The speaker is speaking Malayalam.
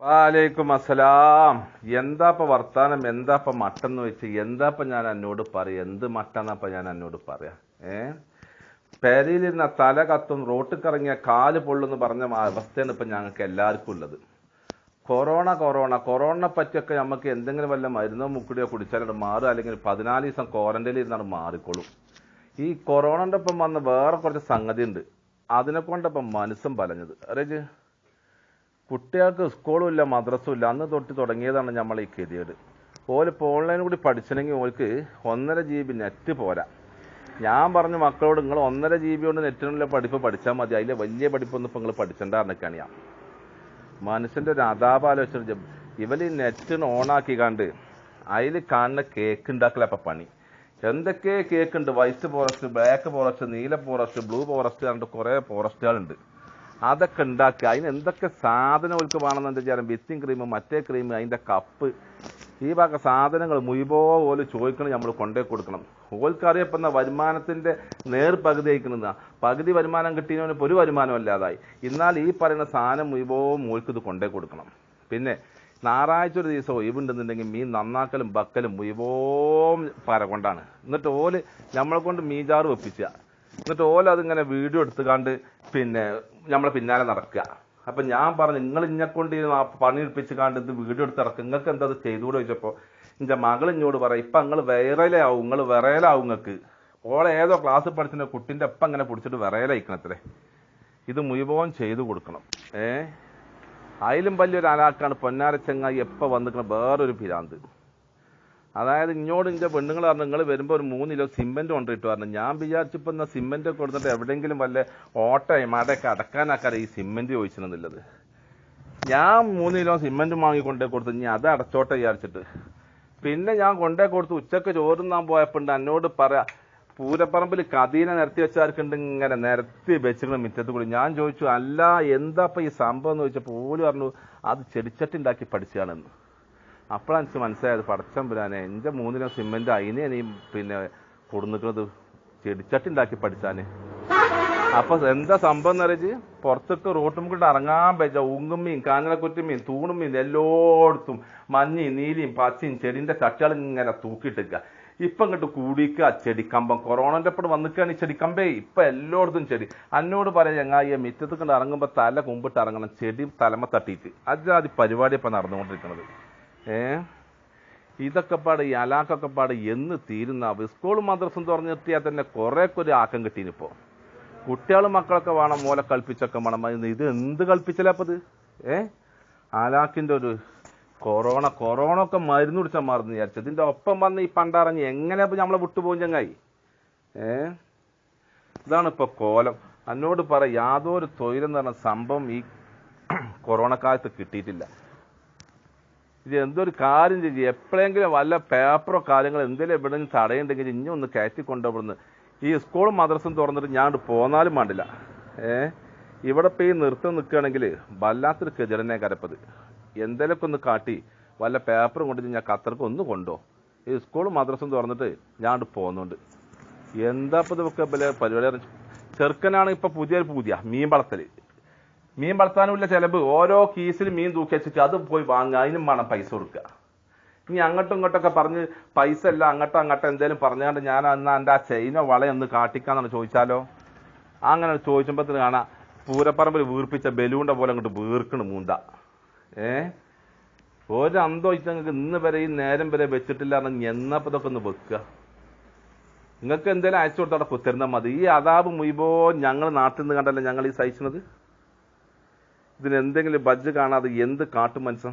വാലേക്കും അസ്സലാം. എന്താപ്പ വർത്താനം, എന്താപ്പ മട്ടെന്ന് വെച്ച് എന്താപ്പ ഞാൻ എന്നോട് പറയാ? എന്ത് മട്ടെന്നപ്പ ഞാൻ എന്നോട് പറയാ? പെരയിലിരുന്ന തല കത്തും, റോട്ടിക്കിറങ്ങിയ കാല് പൊള്ളുന്ന് പറഞ്ഞ അവസ്ഥയാണ് ഇപ്പൊ ഞങ്ങൾക്ക് എല്ലാവർക്കും ഉള്ളത്. കൊറോണ പറ്റിയൊക്കെ നമുക്ക് എന്തെങ്കിലും വല്ല മരുന്നോ മുക്കുടിയോ കുടിച്ചാലും മാറുക, അല്ലെങ്കിൽ 14 ദിവസം ക്വാറന്റൈനിൽ ഇരുന്നാണ് മാറിക്കോളും. ഈ കൊറോണന്റെ ഒപ്പം വന്ന വേറെ കുറച്ച് സംഗതി ഉണ്ട്, അതിനെ കൊണ്ടപ്പം മനസ്സും പലഞ്ഞത്. അറിയ, കുട്ടികൾക്ക് സ്കൂളും ഇല്ല മദ്രസും ഇല്ല, അന്ന് തൊട്ട് തുടങ്ങിയതാണ് നമ്മൾ ഈ ഗതികേട്. ഓലിപ്പോൾ ഓൺലൈൻ കൂടി പഠിച്ചില്ലെങ്കിൽ ഓൾക്ക് 1.5 GB നെറ്റ് പോരാ. ഞാൻ പറഞ്ഞു മക്കളോട്, നിങ്ങൾ 1.5 GB കൊണ്ട് നെറ്റിനുള്ള പഠിപ്പ് പഠിച്ചാൽ മതി, അതിലെ വലിയ പഠിപ്പൊന്നും ഇപ്പം നിങ്ങൾ പഠിച്ചേണ്ടാന്നൊക്കെയാണ് ഞാൻ. മനുഷ്യൻ്റെ ഒരു അതാപാലോചിച്ചു. ഇവർ ഈ നെറ്റിന് ഓണാക്കി കണ്ട് അതിൽ കാണുന്ന കേക്ക് ഉണ്ടാക്കല അപ്പം പണി. എന്തൊക്കെ കേക്ക് ഉണ്ട്, വൈറ്റ് ഫോറസ്റ്റ്, ബ്ലാക്ക് ഫോറസ്റ്റ്, നീല ഫോറസ്റ്റ്, ബ്ലൂ ഫോറസ്റ്റ് പറഞ്ഞിട്ട് കുറേ ഫോറസ്റ്റുകളുണ്ട്. അതൊക്കെ ഉണ്ടാക്കുക, അതിന് എന്തൊക്കെ സാധനം ഓൾക്ക് വേണമെന്ന് വിചാരം, വിത്തിങ് ക്രീം, മറ്റേ ക്രീം, അതിൻ്റെ കപ്പ്, ഈ ഭാഗ സാധനങ്ങൾ മുഴുവോ ഓല് ചോദിക്കണം, നമ്മൾ കൊണ്ടേ കൊടുക്കണം. ഓൽക്കറിയപ്പെടുന്ന വരുമാനത്തിൻ്റെ നേർപകുതി അയക്കണമെന്ന, പകുതി വരുമാനം കിട്ടിയവന് ഒരു വരുമാനം അല്ലാതായി. എന്നാൽ ഈ പറയുന്ന സാധനം മുഴുവോ ഓൽക്കിത് കൊണ്ടേ കൊടുക്കണം. പിന്നെ ഞായറാഴ്ച ഒരു ദിവസം ഒഴിവുണ്ടെന്നുണ്ടെങ്കിൽ മീൻ നന്നാക്കലും ബക്കലും മുഴുവോ പര കൊണ്ടാണ്. എന്നിട്ട് ഓല് നമ്മളെ കൊണ്ട് മീജാറ് വെപ്പിച്ച, എന്നിട്ട് ഓല അതിങ്ങനെ വീഡിയോ എടുത്തുകാണ്ട് പിന്നെ നമ്മളെ പിന്നാലെ നടക്കുക. അപ്പം ഞാൻ പറഞ്ഞു, നിങ്ങൾ ഇന്നെക്കൊണ്ട് പണി എടുപ്പിച്ച് കാണ്ട് ഇത് വീഡിയോ എടുത്ത് ഇറക്കുക, നിങ്ങൾക്ക് എന്താ അത് ചെയ്തുകൂടെ ചോദിച്ചപ്പോൾ എൻ്റെ മകൾ ഇങ്ങോട് പറയാം, ഇപ്പം നിങ്ങൾ വൈറലാവും, നിങ്ങൾ വിറയലാവും. നിങ്ങൾക്ക് ഓളെ ഏതോ ക്ലാസ് പഠിച്ചിട്ട് കുട്ടിൻ്റെ ഒപ്പം അങ്ങനെ പിടിച്ചിട്ട് വിറയലയക്കണത്രേ. ഇത് മുഴുവൻ ചെയ്തു കൊടുക്കണം. അതിലും വലിയൊരു അലാക്കാണ് പൊന്നാര ചങ്ങായി എപ്പോൾ വന്നിരിക്കണം വേറൊരു പിരാന്ത്. അതായത് ഇങ്ങോട്ട് എൻ്റെ പെണ്ണുങ്ങൾ പറഞ്ഞു, നിങ്ങൾ വരുമ്പോൾ ഒരു 3 കിലോ സിമെൻറ്റ് കൊണ്ടിട്ട് പറഞ്ഞു. ഞാൻ വിചാരിച്ചപ്പോൾ എന്നാൽ സിമെൻറ്റ് കൊടുത്തിട്ട് എവിടെയെങ്കിലും വല്ല ഓട്ടയും മടയൊക്കെ അടക്കാനാക്കാറ് ഈ സിമെൻറ്റ് ചോദിച്ചിരുന്നുള്ളത്. ഞാൻ 3 കിലോ സിമെൻറ്റ് വാങ്ങിക്കൊണ്ടേ കൊടുത്തു, ഇനി അത് അടച്ചോട്ടെ വിചാരിച്ചിട്ട്. പിന്നെ ഞാൻ കൊണ്ടേ കൊടുത്ത് ഉച്ചക്ക് ചോറുന്നാൻ പോയപ്പോൾ എന്നോട് പറയാ, പൂരപ്പറമ്പിൽ കതീനെ നിരത്തി വെച്ചാർക്കുണ്ട്, ഇങ്ങനെ നിരത്തി വെച്ചിരുന്ന മുറ്റത്ത് കൂടി. ഞാൻ ചോദിച്ചു, അല്ല എന്താ ഇപ്പം ഈ സംഭവം എന്ന് ചോദിച്ചപ്പോൾ പോലും പറഞ്ഞു അത് ചെടിച്ചട്ടി ഉണ്ടാക്കി പഠിച്ചാണെന്ന്. അപ്പോഴാണ് എനിക്ക് മനസ്സിലായത്, പടച്ചം പുരാനെ, എൻ്റെ 3 കിലോ സിമെൻറ്റ് അതിനെ നീ പിന്നെ കൊടുന്നിക്കുന്നത് ചെടിച്ചട്ടി ഉണ്ടാക്കി പഠിച്ചാന്. അപ്പൊ എന്താ സംഭവം എന്ന് അറിയിച്ച്, പുറത്തേക്ക് റോട്ടും കൂടെ ഇറങ്ങാൻ പറ്റുക, ഉങ്ങുമ്മീൻ, കാഞ്ഞിരക്കുറ്റിമ്മീൻ, തൂണുമ്മീൻ, എല്ലായിടത്തും മഞ്ഞയും നീലയും പച്ചയും ചെടിന്റെ ചട്ടികൾ ഇങ്ങനെ തൂക്കിയിട്ടിരിക്കുക. ഇപ്പം ഇങ്ങോട്ട് കൂടിക്കുക ചെടിക്കമ്പം. കൊറോണന്റെ ഒപ്പം വന്നിക്കുകയാണ് ഈ ചെടിക്കമ്പേ. ഇപ്പൊ എല്ലായിടത്തും ചെടി. എന്നോട് പറയാം, ചങ്ങായി മിറ്റത്ത് കൊണ്ട് ഇറങ്ങുമ്പോൾ തല കുമ്പിട്ട് ഇറങ്ങണം, ചെടി തലമ തട്ടിയിട്ട്. അജാതി പരിപാടി ഇപ്പം നടന്നുകൊണ്ടിരിക്കുന്നത്. ഇതൊക്കെ പാട്, ഈ അലാക്കൊക്കെ പാട് എന്ന് തീരുന്ന. സ്കൂളും മദ്രസും തുറന്നു നിർത്തിയാൽ തന്നെ കുറേയൊക്കെ ഒരു ആക്കം കിട്ടീനിപ്പോൾ. കുട്ടികളും മക്കളൊക്കെ വേണം, മൂല കൽപ്പിച്ചൊക്കെ വേണം. ഇത് എന്ത് കൽപ്പിച്ചല്ലപ്പോൾ ഇത്? അലാക്കിൻ്റെ ഒരു കൊറോണ ഒക്കെ മരുന്ന് കുടിച്ചാൽ മാറുന്നു വിചാരിച്ചത്. ഇതിൻ്റെ ഒപ്പം വന്ന് ഈ പണ്ടറിഞ്ഞ് എങ്ങനെ ഇപ്പം നമ്മളെ വിട്ടുപോകും ചങ്ങായി? ഇതാണ് ഇപ്പോൾ കോലം. എന്നോട് പറ, യാതൊരു തൊഴിലെന്ന് പറഞ്ഞ സംഭവം ഈ കൊറോണ കാലത്ത് കിട്ടിയിട്ടില്ല. ഇത് എന്തൊരു കാര്യം ചെയ്യും, എപ്പോഴെങ്കിലും വല്ല പേപ്പറോ കാര്യങ്ങളോ എന്തെങ്കിലും എവിടെയും തടയുണ്ടെങ്കിൽ ഇനി ഒന്ന് കയറ്റി കൊണ്ടുപോകുന്നു. ഈ സ്കൂളും മദ്രസും തുറന്നിട്ട് ഞാൻ പോന്നാലും വേണ്ടില്ല. ഇവിടെ ഇപ്പോൾ ഈ നിർത്തം നിൽക്കുകയാണെങ്കിൽ വല്ലാത്തൊരു കെജടനെ കരപ്പത്. എന്തെങ്കിലുമൊക്കെ ഒന്ന് കാട്ടി വല്ല പേപ്പറും കൊണ്ട് ഞാൻ ഖത്തർക്ക് ഒന്ന് കൊണ്ടോ. ഈ സ്കൂളും മദ്രസും തുറന്നിട്ട് ഞാൻ പോകുന്നുണ്ട്. എന്താ ഇപ്പോൾ ഇതൊക്കെ പരിപാടി? ചെറുക്കനാണ് ഇപ്പം പുതിയ മീൻ വളർത്താനുമില്ല ചിലവ്. ഓരോ കീസിൽ മീൻ തൂക്കി വെച്ചിട്ട് അത് പോയി വാങ്ങുക, അതിനും വേണം പൈസ കൊടുക്കുക. ഇനി അങ്ങോട്ടും ഇങ്ങോട്ടൊക്കെ പറഞ്ഞ് പൈസ അല്ല അങ്ങോട്ടോ എന്തെങ്കിലും പറഞ്ഞുകൊണ്ട് ഞാൻ അന്ന് എൻ്റെ ആ ചെയിനോ വളയൊന്ന് കാട്ടിക്കാന്നാണ് ചോദിച്ചാലോ. അങ്ങനെ ചോദിച്ചപ്പോൾ കാണാം പൂരപ്പറമ്പിൽ വീർപ്പിച്ച ബലൂണിൻ്റെ പോലെ അങ്ങോട്ട് വീർക്കണ് മൂന്ത. ഒരു അന്തോ നിങ്ങൾക്ക് ഇന്ന് വരെ ഈ നേരം വരെ വെച്ചിട്ടില്ല പറഞ്ഞാൽ എന്നപ്പോൾ ഇതൊക്കെ ഒന്ന് വെക്കുക. നിങ്ങൾക്ക് എന്തെങ്കിലും അയച്ചു കൊടുത്താൽ അവിടെ കുത്തിരുന്നാൽ മതി. ഈ അതാബ് മുഴുവോ ഞങ്ങൾ നാട്ടിൽ നിന്ന് കണ്ടല്ലേ ഞങ്ങൾ ഈ സഹിക്കുന്നത്. ഇതിനെന്തെങ്കിലും ബജ്ജ് കാണാതെ എന്ത് കാട്ടും മനുഷ്യൻ?